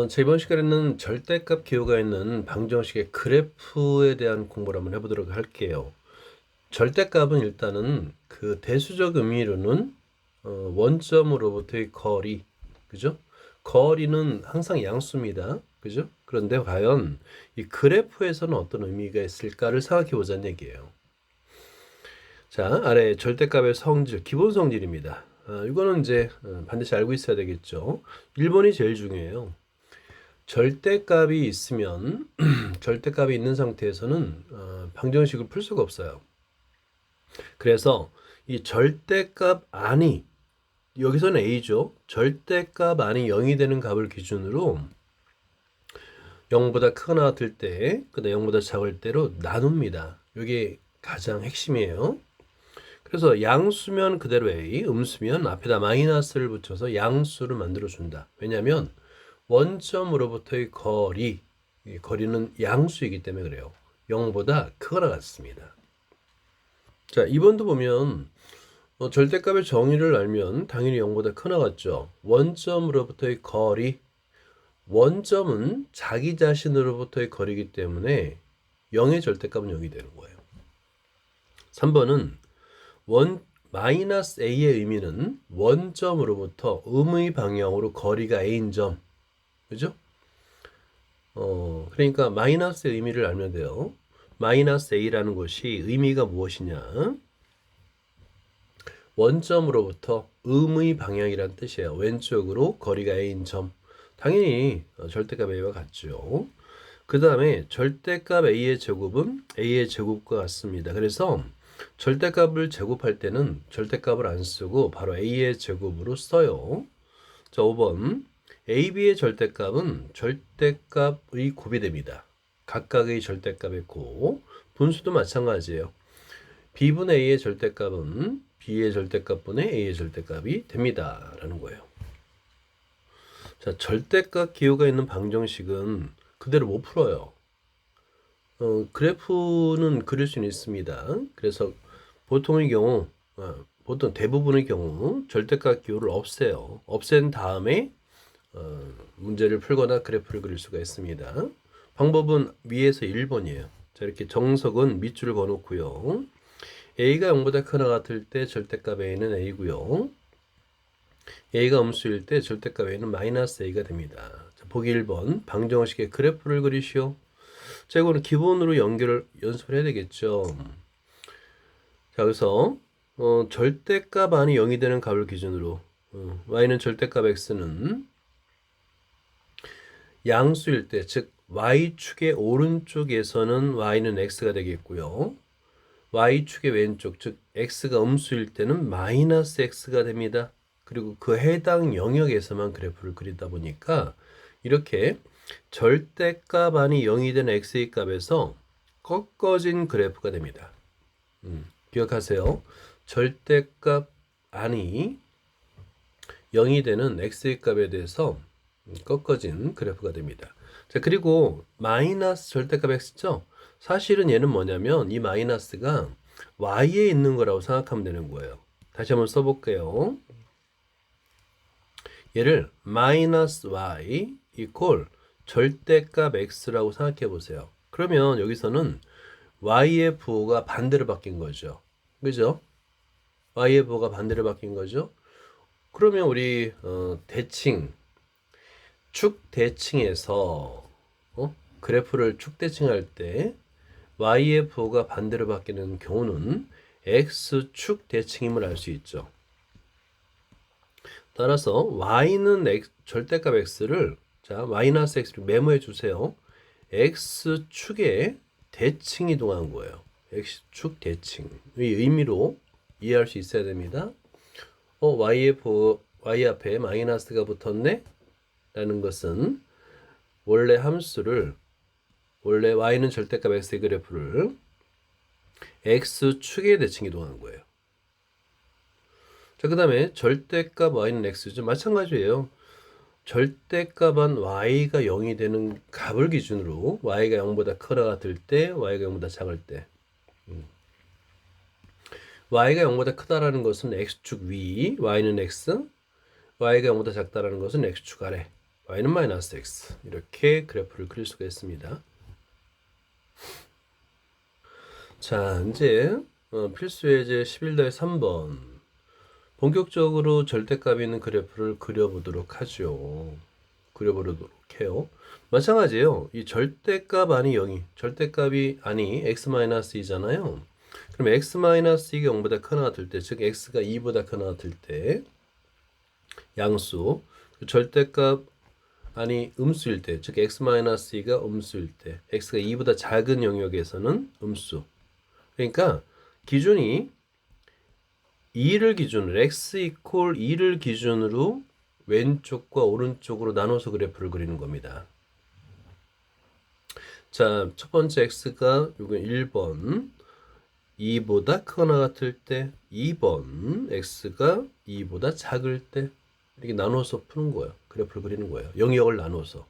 제 이번 시간에는 절대값 기호가 있는 방정식의 그래프에 대한 공부를 한번 해보도록 할게요. 절대값은 일단은 그 대수적 의미로는 원점으로부터의 거리, 그죠? 거리는 항상 양수입니다. 그죠? 그런데 과연 이 그래프에서는 어떤 의미가 있을까를 생각해 보자는 얘기예요. 자, 아래 절대값의 성질, 기본 성질입니다. 이거는 이제 반드시 알고 있어야 되겠죠. 1번이 제일 중요해요. 절대값이 있으면 절대값이 있는 상태에서는 방정식을 풀 수가 없어요. 그래서 이 절대값 안이 여기서는 a죠. 절대값 안이 0이 되는 값을 기준으로 0보다 크거나 같을 때, 그다음 0보다 작을 때로 나눕니다. 이게 가장 핵심이에요. 그래서 양수면 그대로 a, 음수면 앞에다 마이너스를 붙여서 양수를 만들어 준다. 왜냐하면 원점으로부터의 거리, 이 거리는 양수이기 때문에 그래요. 0보다 크거나 같습니다. 자, 2번도 보면 절대값의 정의를 알면 당연히 0보다 크거나 같죠. 원점으로부터의 거리, 원점은 자기 자신으로부터의 거리이기 때문에 0의 절대값은 0이 되는 거예요. 3번은 마이너스 a의 의미는 원점으로부터 음의 방향으로 거리가 a인 점, 그죠? 그러니까 마이너스의 의미를 알면 돼요. 마이너스 a라는 것이 의미가 무엇이냐? 원점으로부터 음의 방향이란 뜻이에요. 왼쪽으로 거리가 a인 점. 당연히 절대값 a와 같죠. 그 다음에 절대값 a의 제곱은 a의 제곱과 같습니다. 그래서 절대값을 제곱할 때는 절대값을 안 쓰고 바로 a의 제곱으로 써요. 자, 5번. AB의 절대값은 절대값의 곱이 됩니다. 각각의 절대값의 곱. 분수도 마찬가지예요. B분의 A의 절대값은 B의 절대값분의 A의 절대값이 됩니다. 라는 거예요. 자, 절대값 기호가 있는 방정식은 그대로 못 풀어요. 그래프는 그릴 수는 있습니다. 그래서 보통의 경우, 보통 대부분의 경우 절대값 기호를 없애요. 없앤 다음에 문제를 풀거나 그래프를 그릴 수가 있습니다. 방법은 위에서 1번이에요. 자, 이렇게 정석은 밑줄을 그어놓고요. a가 0보다 크거나 같을 때 절대값 a는 a고요. a가 음수일 때 절대값 a는 마이너스 a가 됩니다. 자, 보기 1번 방정식의 그래프를 그리시오. 자, 이거는 기본으로 연습을 해야 되겠죠. 자, 여기서 절대값 안이 0이 되는 값을 기준으로 y는 절대값 x는 양수일 때, 즉 y축의 오른쪽에서는 y는 x가 되겠고요. y축의 왼쪽, 즉 x가 음수일 때는 마이너스 x가 됩니다. 그리고 그 해당 영역에서만 그래프를 그리다 보니까 이렇게 절대값 안이 0이 된 x의 값에서 꺾어진 그래프가 됩니다. 기억하세요. 절대값 안이 0이 되는 x의 값에 대해서 꺾어진 그래프가 됩니다. 자, 그리고 마이너스 절대값 x죠? 사실은 얘는 뭐냐면 이 마이너스가 y에 있는 거라고 생각하면 되는 거예요. 다시 한번 써볼게요. 얘를 마이너스 y 이퀄 절대값 x라고 생각해 보세요. 그러면 여기서는 y의 부호가 반대로 바뀐 거죠. 그죠? y의 부호가 반대로 바뀐 거죠. 그러면 우리 대칭 축 대칭에서 그래프를 축 대칭할 때 y의 부호가 반대로 바뀌는 경우는 x축 대칭임을 알 수 있죠. 따라서 y는 절대값 x를 자 마이너스 x를 메모해 주세요. x축의 대칭 이동한 거예요. x축 대칭의 의미로 이해할 수 있어야 됩니다. y의 부호 y 앞에 마이너스가 붙었네 라는 것은 원래 y는 절대값 x의 그래프를 x축의 대칭 이동한 거예요. 자, 그 다음에 절대값 y는 x죠. 마찬가지예요. 절대값은 y가 0이 되는 값을 기준으로 y가 0보다 크거나 같을 때, y가 0보다 작을 때 y가 0보다 크다라는 것은 x축 위, y는 x, y가 0보다 작다라는 것은 x축 아래, y는 마이너스 x 이렇게 그래프를 그릴 수가 있습니다. 자, 이제 필수 예제 11-3번 본격적으로 절대값이 있는 그래프를 그려보도록 하죠. 그려보도록 해요. 마찬가지예요. 이 절대값 아니 0이 절대값이 아니 x-2잖아요. 그럼 x-2가 0보다 크거나 같을 때, 즉 x가 2보다 크거나 같을 때 양수, 절대값 아니 음수일 때, 즉 x-2가 음수일 때, x가 2보다 작은 영역에서는 음수. 그러니까 기준이 2를 기준으로 x 이퀄 2를 기준으로 왼쪽과 오른쪽으로 나눠서 그래프를 그리는 겁니다. 자, 첫 번째 x가 요거 1번 2보다 크거나 같을 때, 2번 x가 2보다 작을 때 이렇게 나눠서 푸는 거예요. 그래프를 그리는 거예요. 영역을 나눠서.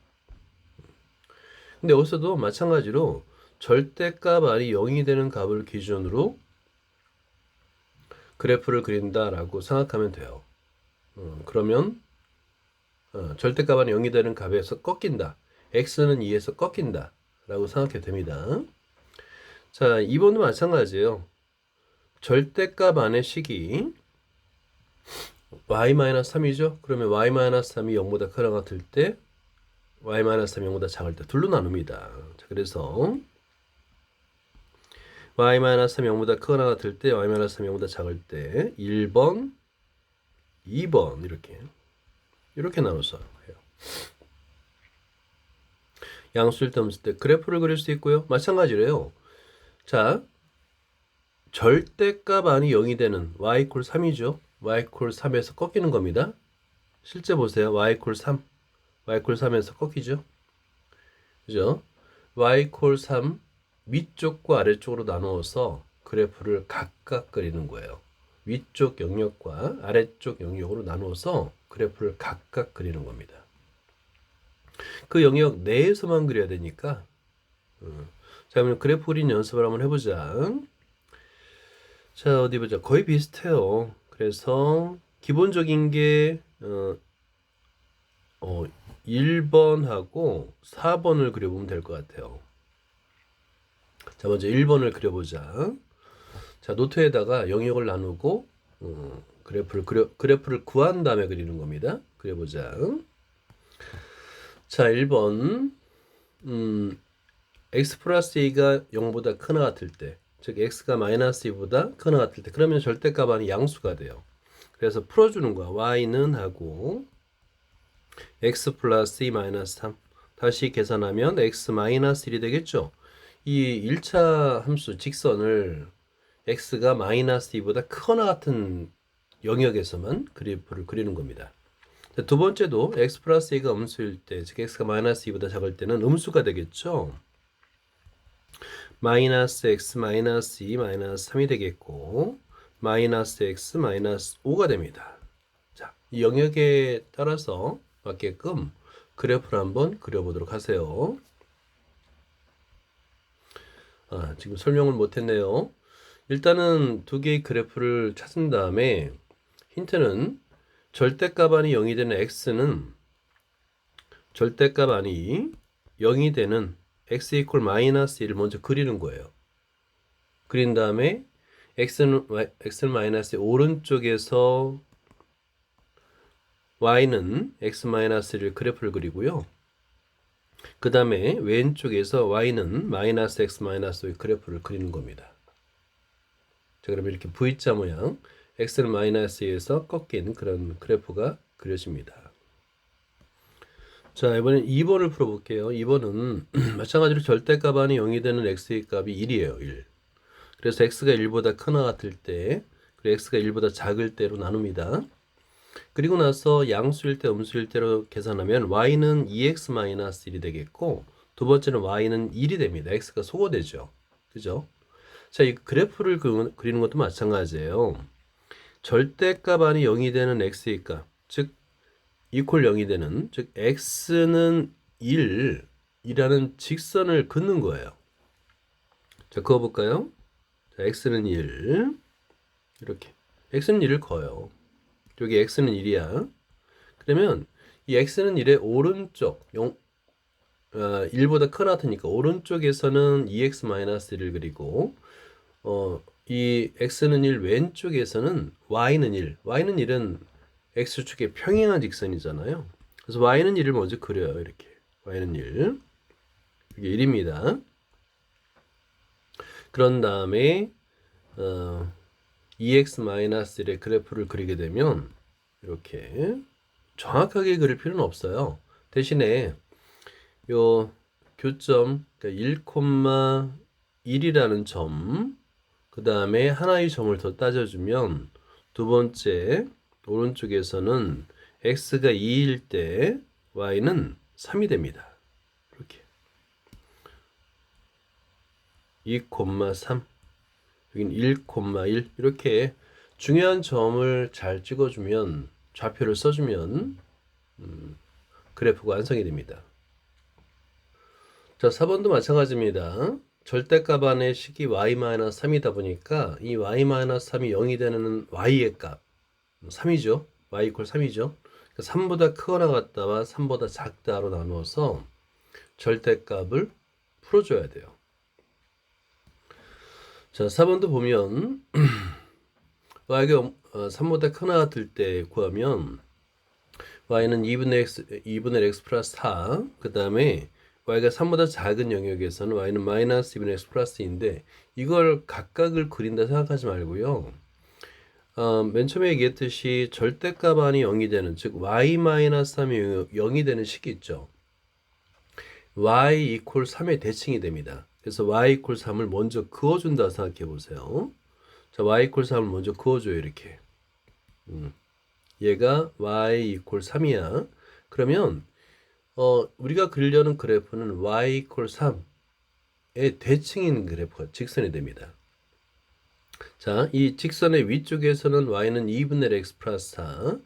근데 여기서도 마찬가지로 절대값 아니 0이 되는 값을 기준으로 그래프를 그린다라고 생각하면 돼요. 그러면 절대값 아니 0이 되는 값에서 꺾인다. x는 2에서 꺾인다. 라고 생각해도 됩니다. 자, 2번도 마찬가지예요. 절대값 안의 식이 y-3이죠. 그러면 y-3이 0보다 크거나 같을 때 y-3이 0보다 작을 때 둘로 나눕니다. 자, 그래서 y-3이 0보다 크거나 같을 때 y-3이 0보다 작을 때 1번, 2번 이렇게 나눠서 해요. 양수일 때 음수일 때 그래프를 그릴 수 있고요. 마찬가지로요. 자, 절대값 안이 0이 되는 y 이퀄 3이죠. y 이퀄 3에서 꺾이는 겁니다. 실제 보세요. y 이퀄 3. y 이퀄 3에서 꺾이죠. 그죠? y 이퀄 3 위쪽과 아래쪽으로 나누어서 그래프를 각각 그리는 거예요. 위쪽 영역과 아래쪽 영역으로 나누어서 그래프를 각각 그리는 겁니다. 그 영역 내에서만 그려야 되니까. 자, 그러면 그래프 그린 연습을 한번 해보자. 자, 어디 보자. 거의 비슷해요. 그래서 기본적인 게 1번하고 4번을 그려보면 될 것 같아요. 자, 먼저 1번을 그려보자. 자, 노트에다가 영역을 나누고 그래프를 구한 다음에 그리는 겁니다. 그려보자. 자, 1번 x 플러스 2가 0보다 크거나 같을 때, 즉 x가 마이너스 2보다 크거나 같을 때, 그러면 절대값 안이 양수가 돼요. 그래서 풀어주는 거야. y는 하고 x 플러스 2 마이너스 3 다시 계산하면 x 마이너스 1이 되겠죠. 이 1차 함수 직선을 x가 마이너스 2보다 크거나 같은 영역에서만 그래프를 그리는 겁니다. 자, 두 번째도 x 플러스 2가 음수일 때, 즉 x가 마이너스 2보다 작을 때는 음수가 되겠죠. 마이너스 x 마이너스 2 마이너스 3이 되겠고 마이너스 x 마이너스 5가 됩니다. 자, 이 영역에 따라서 맞게끔 그래프를 한번 그려보도록 하세요. 지금 설명을 못했네요. 일단은 두 개의 그래프를 찾은 다음에 힌트는 절대값 안이 0이 되는 x는 절대값 안이 0이 되는 x 이퀄 마이너스 1을 먼저 그리는 거예요. 그린 다음에 x는 마이너스 오른쪽에서 y는 x 마이너스 1을 그래프를 그리고요. 그 다음에 왼쪽에서 y는 마이너스 x 마이너스 5의 그래프를 그리는 겁니다. 자, 그럼 이렇게 V자 모양 x는 마이너스 2에서 꺾인 그런 그래프가 그려집니다. 자, 이번엔 2번을 풀어볼게요. 2번은 마찬가지로 절대값 안이 0이 되는 x의 값이 1이에요. 1. 그래서 x가 1보다 크거나 같을 때, 그리고 x가 1보다 작을 때로 나눕니다. 그리고 나서 양수일 때 음수일 때로 계산하면 y는 2x-1이 되겠고 두 번째는 y는 1이 됩니다. x가 소거되죠. 그죠? 자, 이 그래프를 그리는 것도 마찬가지예요. 절대값 안이 0이 되는 x의 값, 즉 이퀄 0이 되는, 즉 x는 1이라는 직선을 긋는 거예요. 자, 그어볼까요? 자, x는 1 이렇게 x는 1을 그어요. 여기 x는 1이야. 그러면 이 x는 1의 오른쪽 1보다 크거나 같으니까 오른쪽에서는 2x-1을 그리고 이 x는 1 왼쪽에서는 y는 1. y는 1은 x축의 평행한 직선이잖아요. 그래서 y는 1을 먼저 그려요. 이렇게. y는 1. 이게 1입니다. 그런 다음에 2x-1의 그래프를 그리게 되면 이렇게 정확하게 그릴 필요는 없어요. 대신에 요 교점 그러니까 1,1이라는 점, 그 다음에 하나의 점을 더 따져주면 두 번째 오른쪽에서는 x가 2일 때 y는 3이 됩니다. 이렇게 2,3 여기는 1,1 이렇게 중요한 점을 잘 찍어주면 좌표를 써주면 그래프가 완성이 됩니다. 자, 4번도 마찬가지입니다. 절대값 안의 식이 y-3이다 보니까 이 y-3이 0이 되는 y의 값 3이죠. y 이퀄 3이죠. 3보다 크거나 같다와 3보다 작다로 나누어서 절대값을 풀어줘야 돼요. 자, 4번도 보면 y가 3보다 크거나 같을 때 구하면 y는 2분의 x 플러스 4, 그 다음에 y가 3보다 작은 영역에서는 y는 마이너스 2분의 x 플러스인데 이걸 각각을 그린다 생각하지 말고요. 맨 처음에 얘기했듯이 절대값 안이 0이 되는, 즉 y-3이 0이 되는 식이 있죠. y 이퀄 3의 대칭이 됩니다. 그래서 y 이퀄 3을 먼저 그어준다 생각해 보세요. 자, y 이퀄 3을 먼저 그어줘요. 이렇게. 얘가 y 이퀄 3이야. 그러면 우리가 그리려는 그래프는 y 이퀄 3의 대칭인 그래프가 직선이 됩니다. 자, 이 직선의 위쪽에서는 y는 2분의 x 플러스 4,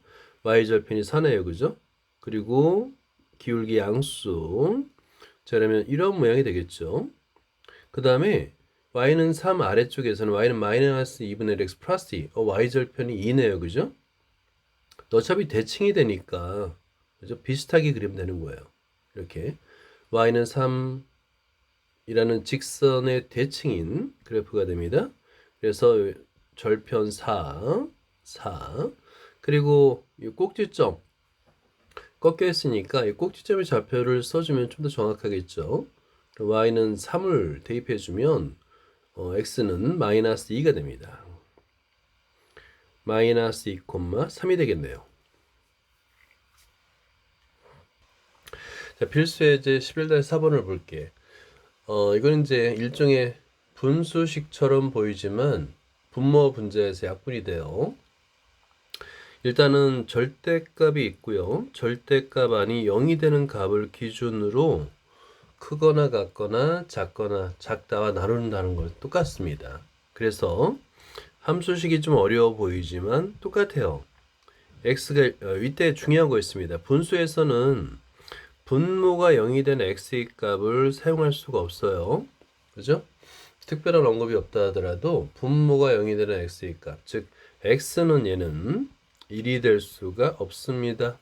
y절편이 4네요. 그죠? 그리고 기울기 양수. 자, 그러면 이런 모양이 되겠죠. 그 다음에 y는 3 아래쪽에서는 y는 마이너스 2분의 x 플러스 2, y절편이 2네요. 그죠? 어차피 대칭이 되니까 그죠? 비슷하게 그리면 되는 거예요. 이렇게 y는 3이라는 직선의 대칭인 그래프가 됩니다. 그래서 절편 4, 그리고 이 꼭지점 꺾여 있으니까 이 꼭지점의 좌표를 써주면 좀 더 정확하겠죠. y는 3을 대입해주면 x는 마이너스 2가 됩니다. 마이너스 2,3이 되겠네요. 자, 필수예제 11-4번을 볼게. 이건 이제 일종의 분수식처럼 보이지만 분모 분자에서 약분이 돼요. 일단은 절대값이 있고요. 절대값 안이 0이 되는 값을 기준으로 크거나 같거나 작다와 나눈다는 건 똑같습니다. 그래서 함수식이 좀 어려워 보이지만 똑같아요. x가 이때 중요한 거 있습니다. 분수에서는 분모가 0이 된 x의 값을 사용할 수가 없어요. 그죠? 특별한 언급이 없다 하더라도 분모가 0이 되는 x의 값, 즉 x는 얘는 1이 될 수가 없습니다.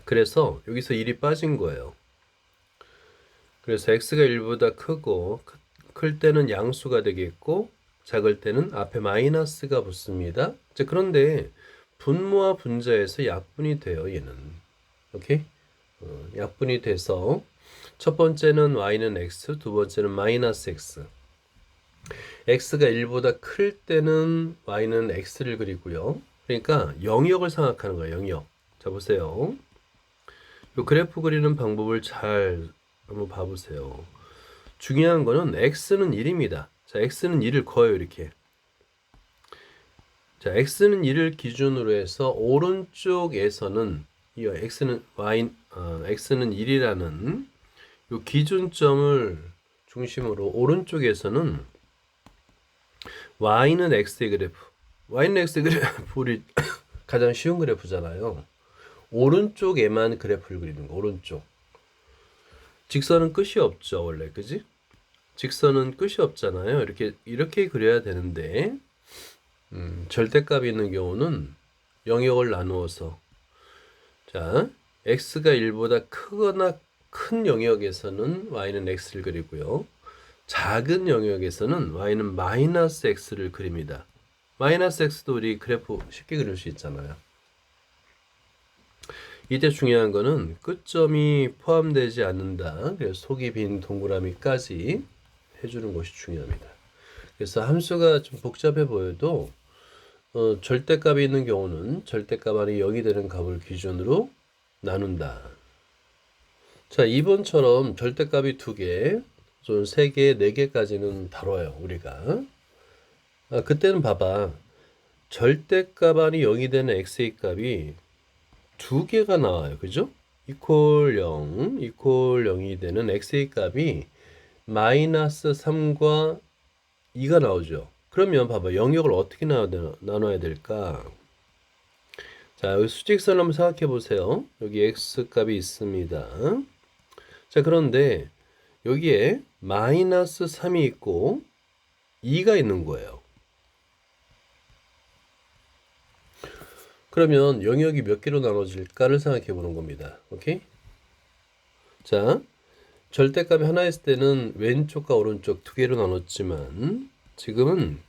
그래서 여기서 1이 빠진 거예요. 그래서 x가 1보다 크고 클 때는 양수가 되겠고 작을 때는 앞에 마이너스가 붙습니다. 자, 그런데 분모와 분자에서 약분이 돼요. 얘는. 오케이? 약분이 돼서 첫 번째는 y는 x, 두 번째는 마이너스 x. x가 1보다 클 때는 y는 x를 그리고요. 그러니까 영역을 생각하는 거예요. 영역. 자, 보세요. 이 그래프 그리는 방법을 잘 한번 봐보세요. 중요한 거는 x는 1입니다. 자, x는 1을 그어요. 이렇게. 자, x는 1을 기준으로 해서 오른쪽에서는 이 x는 1이라는 이 기준점을 중심으로 오른쪽에서는 y는 x의 그래프, y는 x의 그래프를 가장 쉬운 그래프잖아요. 오른쪽에만 그래프를 그리는 거. 오른쪽. 직선은 끝이 없죠, 원래. 그지? 직선은 끝이 없잖아요. 이렇게 그려야 되는데 절대값이 있는 경우는 영역을 나누어서 자, x가 1보다 크거나 큰 영역에서는 y는 x를 그리고요. 작은 영역에서는 y는 마이너스 x를 그립니다. 마이너스 x도 우리 그래프 쉽게 그릴 수 있잖아요. 이때 중요한 거는 끝점이 포함되지 않는다. 그래서 속이 빈 동그라미까지 해주는 것이 중요합니다. 그래서 함수가 좀 복잡해 보여도 절대값이 있는 경우는 절대값 안에 0이 되는 값을 기준으로 나눈다. 자, 2번처럼 절대값이 2개, 좀 3개, 4개까지는 다뤄요, 우리가. 그때는 봐봐. 절대값 안이 0이 되는 x의 값이 2개가 나와요. 그죠? 이퀄 0, 이퀄 0이 되는 x의 값이 마이너스 3과 2가 나오죠. 그러면 봐봐. 영역을 어떻게 나눠야 될까? 자, 여기 수직선을 한번 생각해 보세요. 여기 x 값이 있습니다. 자, 그런데 여기에 마이너스 3이 있고 2가 있는 거예요. 그러면 영역이 몇 개로 나눠질까를 생각해 보는 겁니다. 오케이? 자, 절대값이 하나 있을 때는 왼쪽과 오른쪽 2개로 나눴지만 지금은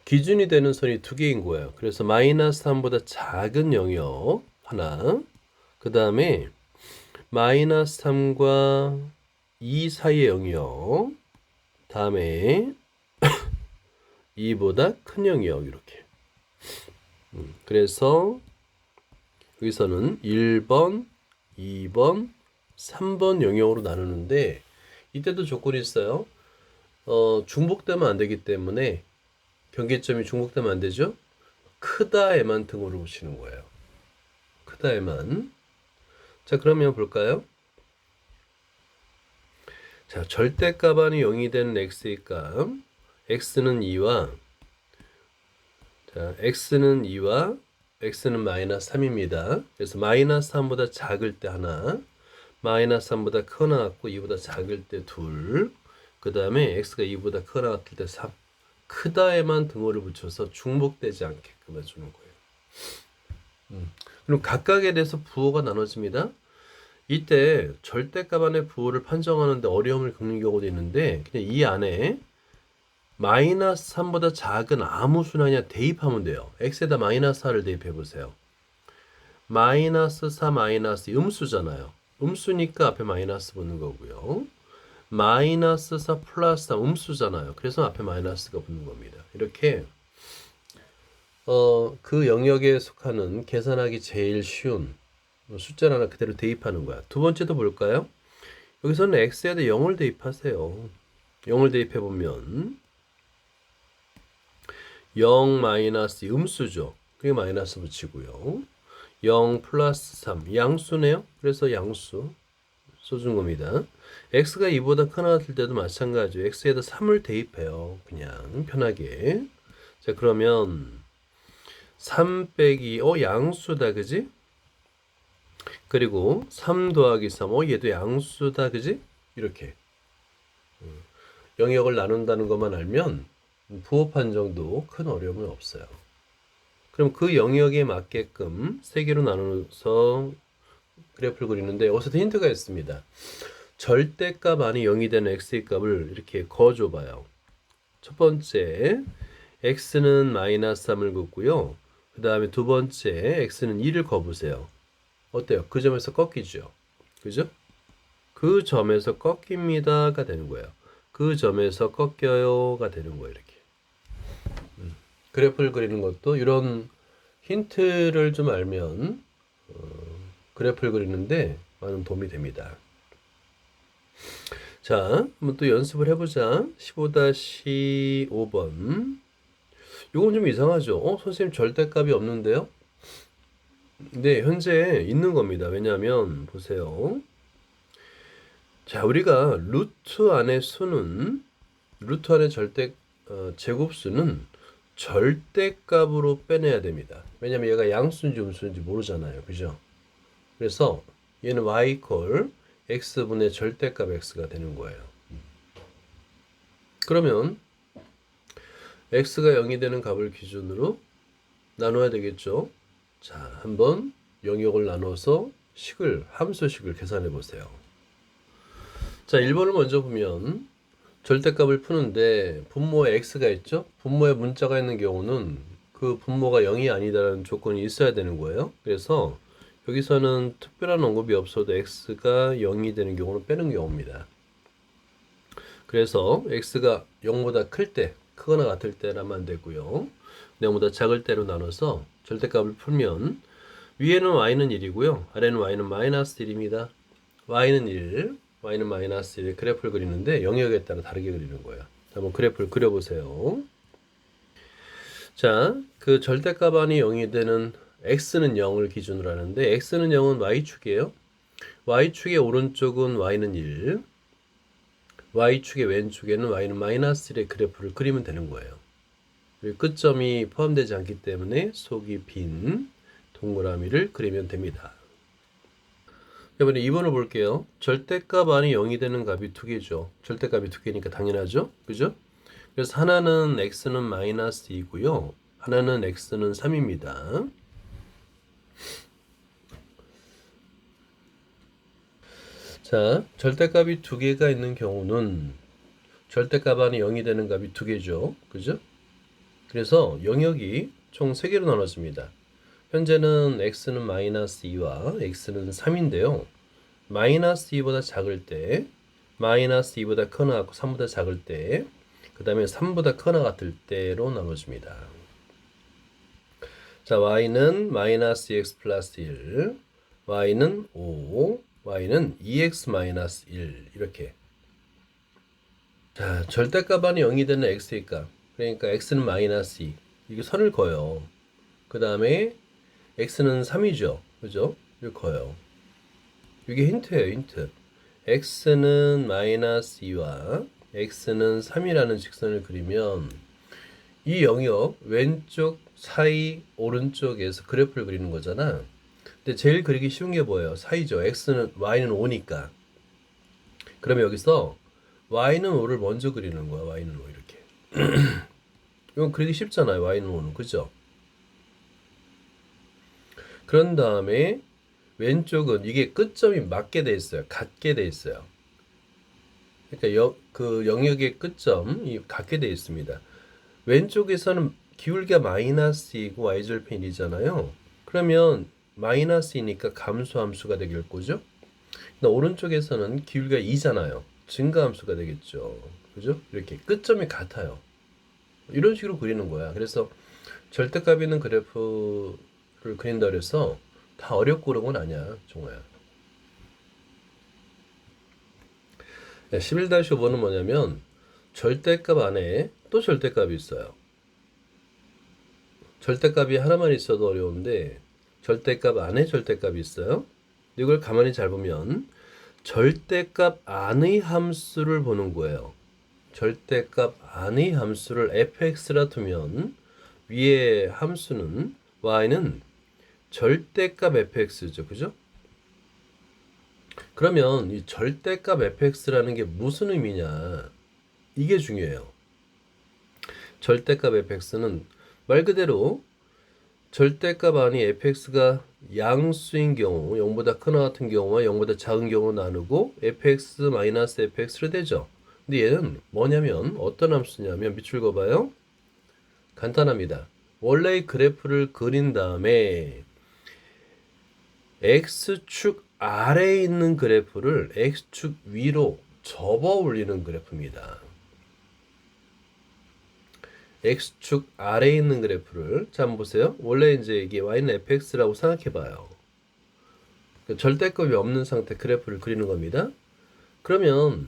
기준이 되는 선이 2개인 거예요. 그래서 마이너스 3보다 작은 영역 하나, 그 다음에 마이너스 3과 2 사이의 영역, 다음에 2보다 큰 영역 이렇게. 그래서 여기서는 1번, 2번, 3번 영역으로 나누는데 이때도 조건이 있어요. 중복되면 안 되기 때문에 경계점이 중복되면 안 되죠. 크다에만 등호를 붙이는 거예요. 크다에만. 자, 그러면 볼까요? 자, 절대값 안이 0이 되는 x의 값. x는 2와 자, x는 2와 x는 마이너스 3입니다. 그래서 마이너스 3보다 작을 때 하나, 마이너스 3보다 크거나 같고 2보다 작을 때 둘, 그 다음에 x가 2보다 크거나 같을 때 3. 크다에만 등호를 붙여서 중복되지 않게끔 해주는 거예요. 그럼 각각에 대해서 부호가 나눠집니다. 이때 절대값 안에 부호를 판정하는데 어려움을 겪는 경우도 있는데 그냥 이 안에 마이너스 3보다 작은 아무 수나 그냥 대입하면 돼요. x에다 마이너스 4를 대입해 보세요. 마이너스 4 마이너스 음수잖아요. 음수니까 앞에 마이너스 붙는 거고요. 마이너스 4 플러스 3 음수잖아요. 그래서 앞에 마이너스가 붙는 겁니다. 이렇게 그 영역에 속하는 계산하기 제일 쉬운 숫자 하나 그대로 대입하는 거야. 두 번째도 볼까요? 여기서는 x에다 0을 대입하세요. 0을 대입해 보면 0 마이너스 음수죠. 그게 마이너스 붙이고요. 0 플러스 3 양수네요. 그래서 양수 써준 겁니다. x가 2보다 크나 같을 때도 마찬가지로 x에다 3을 대입해요. 그냥 편하게. 자, 그러면 3 빼기 양수다 그지? 그리고 3 더하기 3 얘도 양수다 그지? 이렇게 영역을 나눈다는 것만 알면 부호 판정도 큰 어려움은 없어요. 그럼 그 영역에 맞게끔 세 개로 나눠서 그래프를 그리는데 여기서도 힌트가 있습니다. 절대값 안에 0이 되는 x의 값을 이렇게 그어줘 봐요. 첫 번째 x는 마이너스 3을 긋고요. 그 다음에 두 번째 x는 2를 그어보세요. 어때요? 그 점에서 꺾이죠. 그죠? 그 점에서 꺾입니다가 되는 거예요. 그 점에서 꺾여요가 되는 거예요. 이렇게. 그래프를 그리는 것도 이런 힌트를 좀 알면 그래프를 그리는데 많은 도움이 됩니다. 자, 한번 또 연습을 해보자. 15-5번. 이건 좀 이상하죠? 선생님 절대값이 없는데요? 네, 현재 있는 겁니다. 왜냐하면 보세요. 자, 우리가 루트 안의 수는 루트 안의 제곱수는 절대값으로 빼내야 됩니다. 왜냐하면 얘가 양수인지 음수인지 모르잖아요. 그죠? 그래서 얘는 y 이퀄 x분의 절대값 x가 되는 거예요. 그러면 x가 0이 되는 값을 기준으로 나눠야 되겠죠. 자, 한번 영역을 나눠서 함수식을 계산해 보세요. 자, 1번을 먼저 보면 절대값을 푸는데 분모에 x가 있죠? 분모에 문자가 있는 경우는 그 분모가 0이 아니다라는 조건이 있어야 되는 거예요. 그래서 여기서는 특별한 언급이 없어도 x가 0이 되는 경우는 빼는 경우입니다. 그래서 x가 0보다 클 때, 크거나 같을 때라면 되고요. 0보다 작을 때로 나눠서 절대값을 풀면 위에는 y는 1이고요. 아래는 y는 마이너스 1입니다. y는 1, y는 마이너스 1의 그래프를 그리는데 영역에 따라 다르게 그리는 거예요. 한번 그래프를 그려보세요. 자, 그 절대값 안이 0이 되는 x는 0을 기준으로 하는데 x는 0은 y축이에요. y축의 오른쪽은 y는 1, y축의 왼쪽에는 y는 마이너스 1의 그래프를 그리면 되는 거예요. 그리고 끝점이 포함되지 않기 때문에 속이 빈 동그라미를 그리면 됩니다. 이번에 2번을 볼게요. 절대값 안이 0이 되는 값이 두 개죠. 절대값이 두 개니까 당연하죠. 그죠? 그래서 하나는 x는 마이너스 2고요. 하나는 x는 3입니다. 자, 절대값이 두 개가 있는 경우는 절대값 안이 0이 되는 값이 두 개죠. 그죠? 그래서 영역이 총 3개로 나눠집니다. 현재는 x는 마이너스 2와 x는 3인데요. 마이너스 2보다 작을 때, 마이너스 2보다 커나 같고 3보다 작을 때, 그 다음에 3보다 커나 같을 때로 나눠집니다. 자, y는 마이너스 2x 플러스 1, y는 5, y는 2x 마이너스 1 이렇게. 자, 절대값 안이 0이 되는 x의 값. 그러니까 x는 마이너스 2. 이게 선을 그어요. 그 다음에 x는 3이죠. 그죠? 이렇게 그어요. 이게 힌트예요, 힌트. x는 마이너스 2와 x는 3이라는 직선을 그리면 이 영역 왼쪽 사이 오른쪽에서 그래프를 그리는 거잖아. 근데 제일 그리기 쉬운 게 뭐예요? 사이죠. y는 5니까. 그러면 여기서 y는 5를 먼저 그리는 거야. y는 5 이렇게. 이건 그리기 쉽잖아요. y는 5는. 그죠? 그런 다음에 왼쪽은 이게 끝점이 맞게 돼 있어요. 같게 돼 있어요. 그러니까 그 영역의 끝점이 같게 돼 있습니다. 왼쪽에서는 기울기가 마이너스이고 y절편 1이잖아요. 그러면 마이너스이니까 감소함수가 되겠고죠. 오른쪽에서는 기울기가 2잖아요. 증가함수가 되겠죠. 그죠? 이렇게 끝점이 같아요. 이런 식으로 그리는 거야. 그래서 절대값 있는 그래프를 그린다 그래서 다 어렵고 그런 건 아니야, 정말. 11-5번은 뭐냐면 절대값 안에 또 절대값이 있어요. 절대값이 하나만 있어도 어려운데 절대값 안에 절대값이 있어요. 이걸 가만히 잘 보면 절대값 안의 함수를 보는 거예요. 절대값 안의 함수를 fx라 두면 위에 함수는 y는 절대값 fx죠. 그죠? 그러면 이 절대값 fx라는 게 무슨 의미냐? 이게 중요해요. 절대값 fx는 말 그대로 절대값 안이 fx가 양수인 경우, 0보다 크나 같은 경우와 0보다 작은 경우 나누고 fx 마이너스 fx로 되죠. 근데 얘는 뭐냐면 어떤 함수냐면 밑줄 그어봐요. 간단합니다. 원래의 그래프를 그린 다음에 x축 아래에 있는 그래프를 x축 위로 접어 올리는 그래프입니다. x축 아래에 있는 그래프를 자 한번 보세요. 원래 이제 이게 y는 fx라고 생각해 봐요. 절대값이 없는 상태 그래프를 그리는 겁니다. 그러면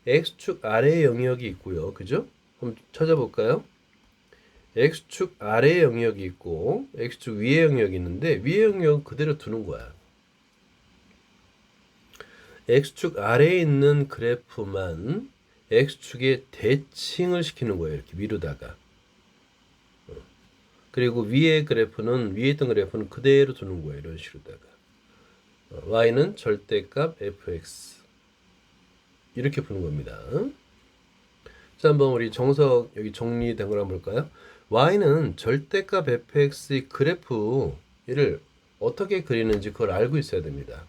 x축 아래의 영역이 있고요. 그죠? 한번 찾아볼까요? x축 아래의 영역이 있고 x축 위의 영역이 있는데 위의 영역은 그대로 두는 거야. x축 아래에 있는 그래프만 x축에 대칭을 시키는 거예요. 이렇게 위로다가. 그리고 위에 있던 그래프는 그대로 두는 거예요. 이런 식으로다가. y는 절대값 fx. 이렇게 푸는 겁니다. 자, 한번 우리 정석 여기 정리된 걸 한번 볼까요? y는 절대값 fx의 그래프 얘를 어떻게 그리는지 그걸 알고 있어야 됩니다.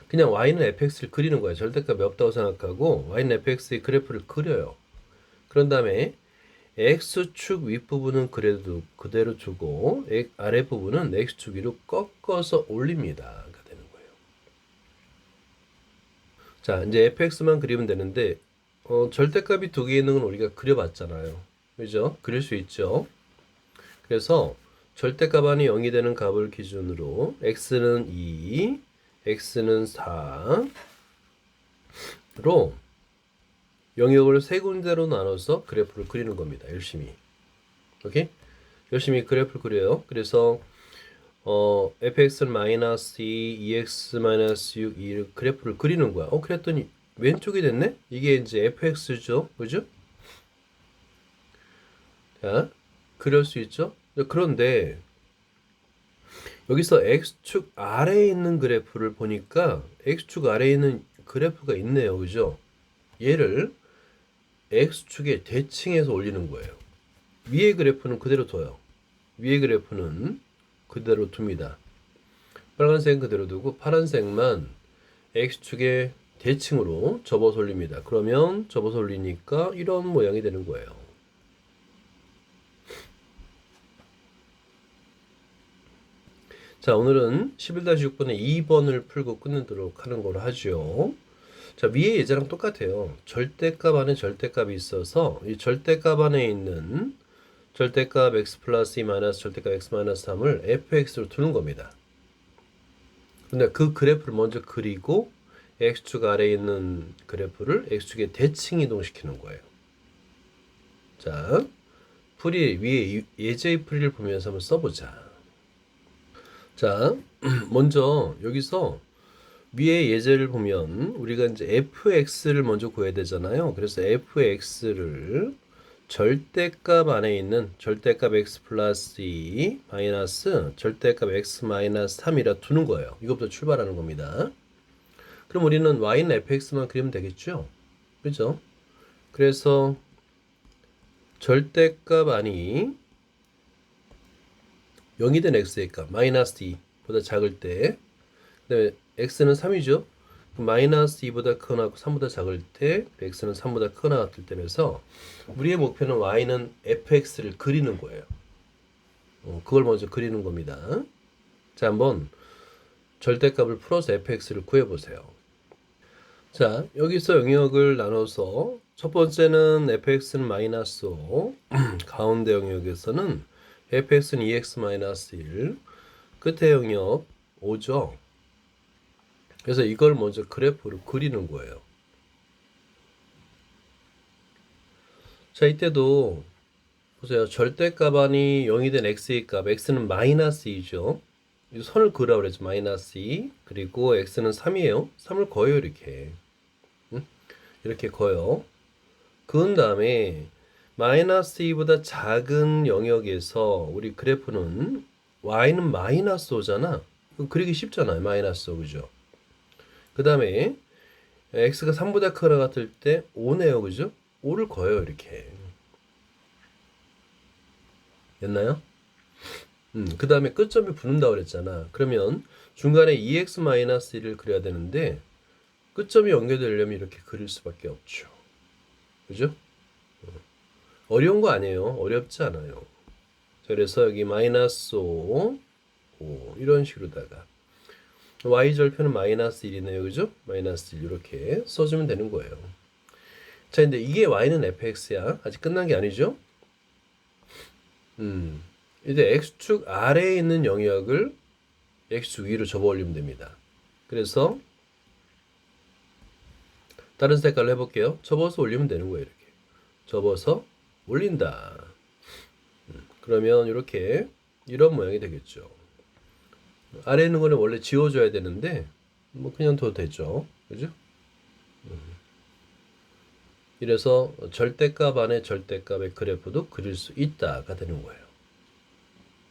그냥 y는 fx를 그리는 거예요. 절대값이 없다고 생각하고 y는 fx의 그래프를 그려요. 그런 다음에 x축 윗부분은 그대로 두고 아랫부분은 x축 위로 꺾어서 올립니다. 가 되는 거예요. 자, 이제 fx만 그리면 되는데 절대값이 두 개 있는 건 우리가 그려봤잖아요. 그죠? 그릴 수 있죠. 그래서 절대값 안이 0이 되는 값을 기준으로 x는 2, x는 4로 영역을 세 군데로 나눠서 그래프를 그리는 겁니다. 열심히. 오케이? 열심히 그래프를 그려요. 그래서 fx는 마이너스 2, 2x 마이너스 6, 이 그래프를 그리는 거야. 그랬더니 왼쪽이 됐네? 이게 이제 fx죠. 그죠? 자, 그릴 수 있죠? 그런데 여기서 x축 아래에 있는 그래프를 보니까 x축 아래에 있는 그래프가 있네요. 그죠? 얘를 x축의 대칭해서 올리는 거예요. 위의 그래프는 그대로 둬요. 위의 그래프는 그대로 둡니다. 빨간색은 그대로 두고 파란색만 x축의 대칭으로 접어서 올립니다. 그러면 접어서 올리니까 이런 모양이 되는 거예요. 자, 오늘은 11-6번의 2번을 풀고 끝내도록 하는 걸로 하죠. 자, 위에 예제랑 똑같아요. 절대값 안에 절대값이 있어서 이 절대값 안에 있는 절대값 x 플러스 2 마이너스 절대값 x 마이너스 3을 fx로 두는 겁니다. 근데 그 그래프를 먼저 그리고 x축 아래에 있는 그래프를 x축의 대칭 이동시키는 거예요. 자, 위에 예제의 풀이를 보면서 한번 써보자. 자, 먼저 여기서 위에 예제를 보면 우리가 이제 fx를 먼저 구해야 되잖아요. 그래서 fx를 절대값 안에 있는 절대값 x 플러스 2 마이너스 절대값 x 마이너스 3이라 두는 거예요. 이것부터 출발하는 겁니다. 그럼 우리는 y는 fx만 그리면 되겠죠? 그죠? 그래서 절대값 안이 0이 된 x의 값 마이너스 2보다 작을 때 그다음에 x는 3이죠. 마이너스 2보다 크거나 3보다 작을 때 x는 3보다 크거나 같을 때면서 우리의 목표는 y는 fx를 그리는 거예요. 그걸 먼저 그리는 겁니다. 자, 한번 절대값을 풀어서 fx를 구해보세요. 자, 여기서 영역을 나눠서 첫 번째는 fx는 마이너스 5 가운데 영역에서는 fx는 2x 마이너스 1 끝에 영역 5죠. 그래서 이걸 먼저 그래프로 그리는 거예요. 자, 이때도 보세요. 절대값 안이 0이 된 x의 값, x는 마이너스 2죠. 이 선을 그으라고 그랬죠. 마이너스 2. 그리고 x는 3이에요. 3을 그어요, 이렇게. 응? 이렇게 그어요. 그은 다음에 마이너스 2보다 작은 영역에서 우리 그래프는 y는 마이너스 5잖아. 그리기 쉽잖아요. 마이너스 5, 그죠? 그 다음에 x가 3보다 크거나 같을 때 5네요. 그죠? 5를 그어요. 이렇게. 됐나요? 그 다음에 끝점이 붙는다고 그랬잖아. 그러면 중간에 2x-1을 그려야 되는데 끝점이 연결되려면 이렇게 그릴 수밖에 없죠. 그죠? 어려운 거 아니에요. 어렵지 않아요. 자, 그래서 여기 마이너스 5, 5 이런 식으로다가 y절편은 마이너스 1이네요. 그죠? 마이너스 1 이렇게 써주면 되는 거예요. 자, 근데 이게 y는 fx야. 아직 끝난 게 아니죠? 이제 x축 아래에 있는 영역을 x축 위로 접어 올리면 됩니다. 그래서 다른 색깔로 해볼게요. 접어서 올리면 되는 거예요. 이렇게 접어서 올린다. 그러면 이렇게 이런 모양이 되겠죠. 아래에 있는 거는 원래 지워줘야 되는데 뭐 그냥 둬도 되죠. 그죠? 이래서 절대값 안에 절대값의 그래프도 그릴 수 있다가 되는 거예요.